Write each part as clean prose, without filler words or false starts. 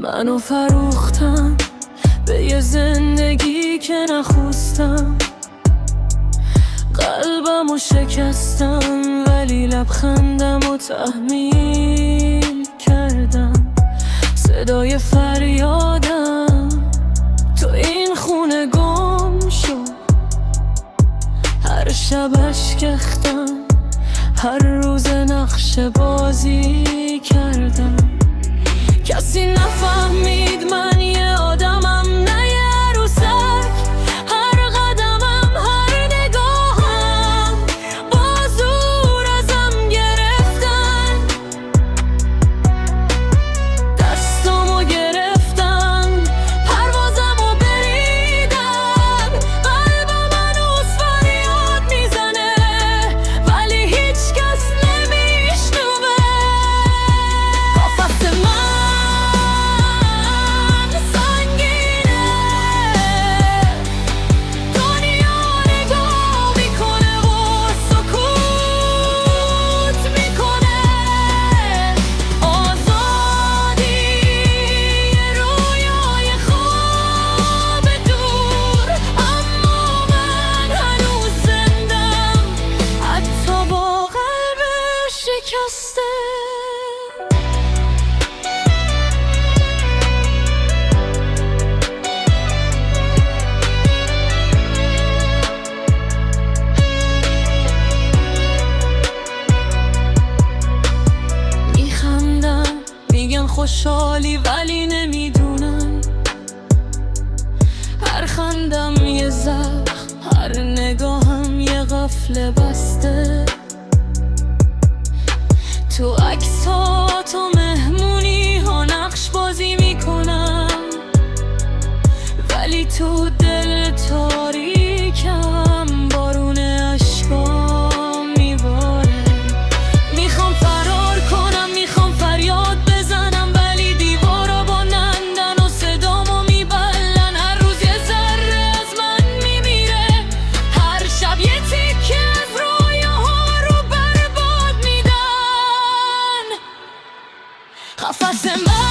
منو فروختم به یه زندگی که نخواستم، قلبمو شکستم ولی لبخندمو تحمیل کردم. صدای فریادم تو این خونه گم شد، هر شب اشکختم، هر روز نقش بازی کردم. کسی نفهمید من یه آدمم، نه یه عروسک. هر قدمم، هر نگاهم با زور ازم گرفتن، دستامو گرفتن، پروازمو بریدن. قلبم هنوز فریاد میزنه ولی هیچ کس نمیشنوه. قفس من خوشحالی ولی نمیدونن، هر خندم یه زخم، هر نگاهم یه قفل بسته. تو عکس‌ها تو مهمونی ها نقش بازی میکنم، ولی تو دل تاریکم بارون عشقام میباره. میخوام فرار کنم، میخوام فریاد بزنم، ولی دیوارا بلندن و صدامو میبلن. هر روز یه ذره از من میمیره، هر شب یه تیکه از رویاها رو برباد میدن. قفس من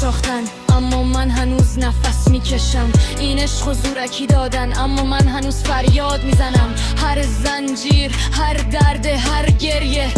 ساختن، اما من هنوز نفس میکشم. این عشق و زورکی دادن، اما من هنوز فریاد میزنم. هر زنجیر، هر درد، هر گریه